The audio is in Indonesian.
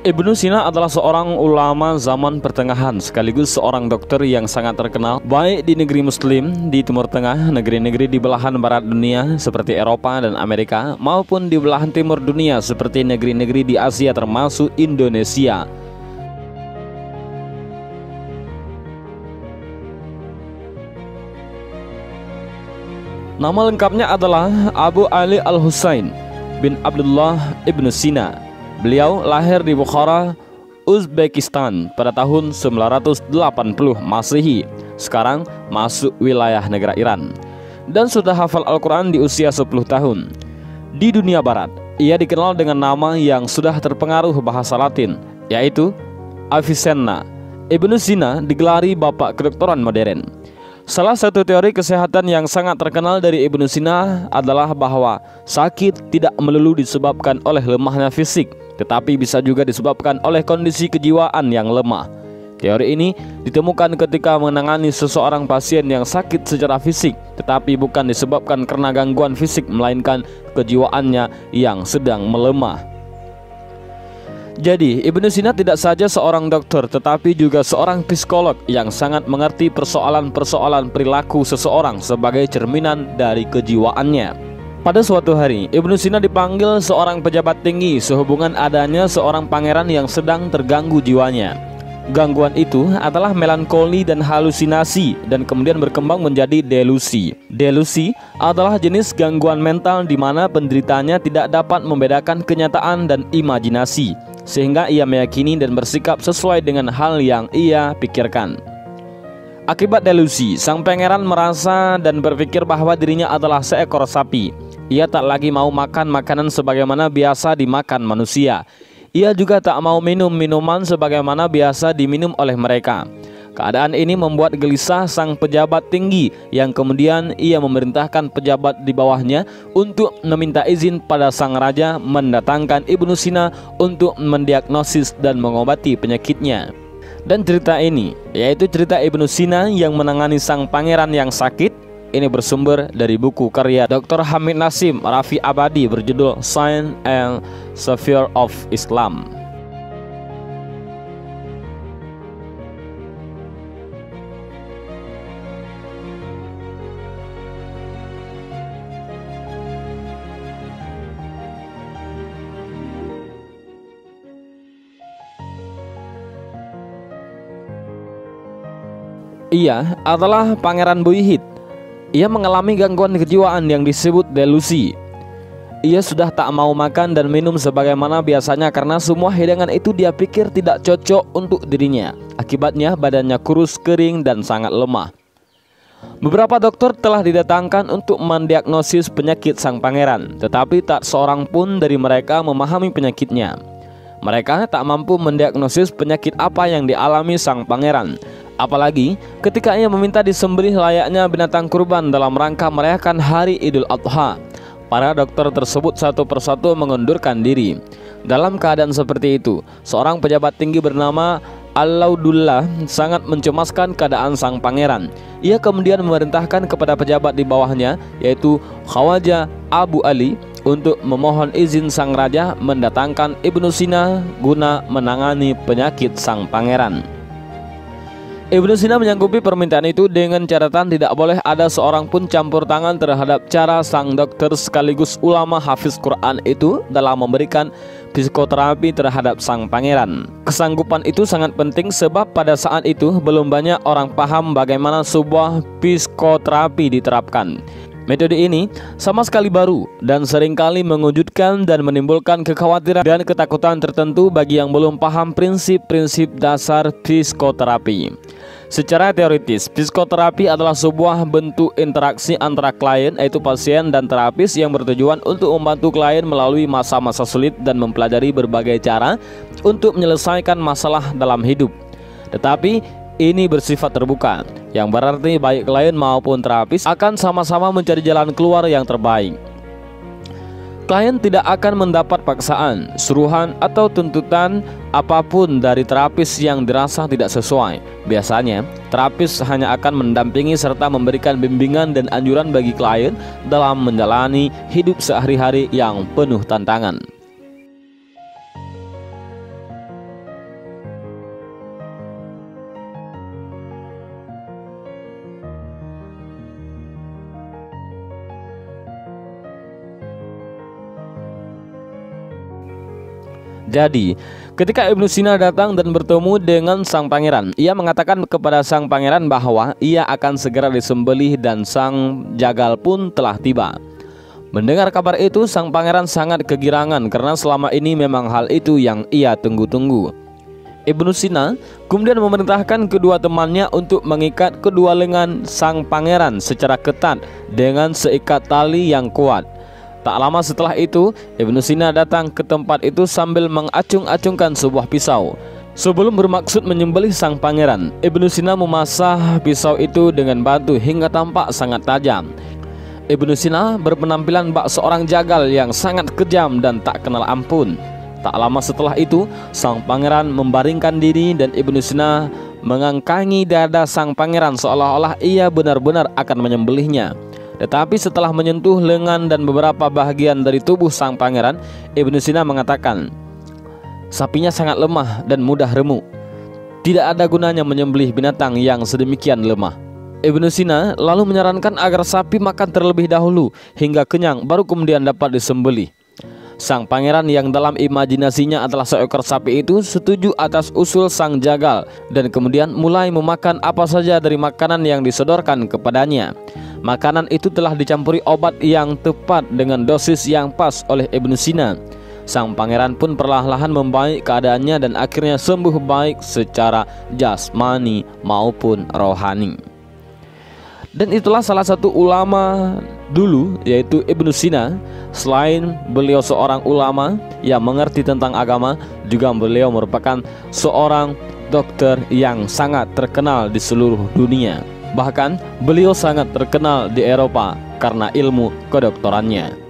Ibnu Sina adalah seorang ulama zaman pertengahan sekaligus seorang dokter yang sangat terkenal baik di negeri Muslim di Timur Tengah, negeri-negeri di belahan barat dunia seperti Eropa dan Amerika, maupun di belahan timur dunia seperti negeri-negeri di Asia termasuk Indonesia. Nama lengkapnya adalah Abu Ali Al-Husain bin Abdullah Ibnu Sina. Beliau lahir di Bukhara, Uzbekistan pada tahun 980 Masehi. Sekarang masuk wilayah negara Iran. Dan sudah hafal Al-Quran di usia 10 tahun. Di dunia barat, ia dikenal dengan nama yang sudah terpengaruh bahasa Latin, yaitu Avicenna. Ibnu Sina digelari bapak kedokteran modern. Salah satu teori kesehatan yang sangat terkenal dari Ibnu Sina adalah bahwa sakit tidak melulu disebabkan oleh lemahnya fisik, tetapi bisa juga disebabkan oleh kondisi kejiwaan yang lemah. Teori ini ditemukan ketika menangani seseorang pasien yang sakit secara fisik, tetapi bukan disebabkan karena gangguan fisik, melainkan kejiwaannya yang sedang melemah. Jadi, Ibnu Sina tidak saja seorang dokter, tetapi juga seorang psikolog yang sangat mengerti persoalan-persoalan perilaku seseorang sebagai cerminan dari kejiwaannya. Pada suatu hari, Ibnu Sina dipanggil seorang pejabat tinggi sehubungan adanya seorang pangeran yang sedang terganggu jiwanya. Gangguan itu adalah melankoli dan halusinasi dan kemudian berkembang menjadi delusi. Delusi adalah jenis gangguan mental di mana penderitanya tidak dapat membedakan kenyataan dan imajinasi, sehingga ia meyakini dan bersikap sesuai dengan hal yang ia pikirkan. Akibat delusi, sang pangeran merasa dan berpikir bahwa dirinya adalah seekor sapi. Ia tak lagi mau makan makanan sebagaimana biasa dimakan manusia. Ia juga tak mau minum minuman sebagaimana biasa diminum oleh mereka. Keadaan ini membuat gelisah sang pejabat tinggi, yang kemudian ia memerintahkan pejabat di bawahnya untuk meminta izin pada sang raja mendatangkan Ibnu Sina untuk mendiagnosis dan mengobati penyakitnya. Dan cerita ini, yaitu cerita Ibnu Sina yang menangani sang pangeran yang sakit, ini bersumber dari buku karya Dr. Hamid Nasim Rafi Abadi berjudul Science and Sphere of Islam. Ia adalah Pangeran Buihid. Ia mengalami gangguan kejiwaan yang disebut delusi. Ia sudah tak mau makan dan minum sebagaimana biasanya karena semua hidangan itu dia pikir tidak cocok untuk dirinya. Akibatnya badannya kurus, kering, dan sangat lemah. Beberapa dokter telah didatangkan untuk mendiagnosis penyakit sang pangeran, tetapi tak seorang pun dari mereka memahami penyakitnya. Mereka tak mampu mendiagnosis penyakit apa yang dialami sang pangeran. Apalagi ketika ia meminta disembelih layaknya binatang kurban dalam rangka merayakan hari Idul Adha. Para dokter tersebut satu persatu mengundurkan diri. Dalam keadaan seperti itu, seorang pejabat tinggi bernama Alaudullah sangat mencemaskan keadaan sang pangeran. Ia kemudian memerintahkan kepada pejabat di bawahnya, yaitu Khawaja Abu Ali, untuk memohon izin sang raja mendatangkan Ibnu Sina guna menangani penyakit sang pangeran. Ibnu Sina menyanggupi permintaan itu dengan catatan tidak boleh ada seorang pun campur tangan terhadap cara sang dokter sekaligus ulama hafiz Quran itu dalam memberikan psikoterapi terhadap sang pangeran. Kesanggupan itu sangat penting sebab pada saat itu belum banyak orang paham bagaimana sebuah psikoterapi diterapkan. Metode ini sama sekali baru dan seringkali mengejutkan dan menimbulkan kekhawatiran dan ketakutan tertentu bagi yang belum paham prinsip-prinsip dasar psikoterapi. Secara teoritis, psikoterapi adalah sebuah bentuk interaksi antara klien, yaitu pasien, dan terapis yang bertujuan untuk membantu klien melalui masa-masa sulit dan mempelajari berbagai cara untuk menyelesaikan masalah dalam hidup. Tetapi ini bersifat terbuka, yang berarti baik klien maupun terapis akan sama-sama mencari jalan keluar yang terbaik. Klien tidak akan mendapat paksaan, suruhan, atau tuntutan apapun dari terapis yang dirasa tidak sesuai. Biasanya, terapis hanya akan mendampingi serta memberikan bimbingan dan anjuran bagi klien dalam menjalani hidup sehari-hari yang penuh tantangan. terjadi. Ketika Ibnu Sina datang dan bertemu dengan sang pangeran, ia mengatakan kepada sang pangeran bahwa ia akan segera disembelih dan sang jagal pun telah tiba. Mendengar kabar itu, sang pangeran sangat kegirangan karena selama ini memang hal itu yang ia tunggu-tunggu. Ibnu Sina kemudian memerintahkan kedua temannya untuk mengikat kedua lengan sang pangeran secara ketat dengan seikat tali yang kuat. Tak lama setelah itu, Ibnu Sina datang ke tempat itu sambil mengacung-acungkan sebuah pisau. Sebelum bermaksud menyembelih sang pangeran, Ibnu Sina memasah pisau itu dengan batu hingga tampak sangat tajam. Ibnu Sina berpenampilan bak seorang jagal yang sangat kejam dan tak kenal ampun. Tak lama setelah itu, sang pangeran membaringkan diri dan Ibnu Sina mengangkangi dada sang pangeran seolah-olah ia benar-benar akan menyembelihnya. Tetapi setelah menyentuh lengan dan beberapa bagian dari tubuh sang pangeran, Ibnu Sina mengatakan, "Sapinya sangat lemah dan mudah remuk. Tidak ada gunanya menyembelih binatang yang sedemikian lemah." Ibnu Sina lalu menyarankan agar sapi makan terlebih dahulu hingga kenyang, baru kemudian dapat disembelih. Sang pangeran yang dalam imajinasinya adalah seekor sapi itu setuju atas usul sang jagal dan kemudian mulai memakan apa saja dari makanan yang disodorkan kepadanya. Makanan itu telah dicampuri obat yang tepat dengan dosis yang pas oleh Ibnu Sina. Sang pangeran pun perlahan-lahan membaik keadaannya dan akhirnya sembuh baik secara jasmani maupun rohani. Dan itulah salah satu ulama dulu, yaitu Ibnu Sina. Selain beliau seorang ulama yang mengerti tentang agama, juga beliau merupakan seorang dokter yang sangat terkenal di seluruh dunia. Bahkan beliau sangat terkenal di Eropa karena ilmu kedokterannya.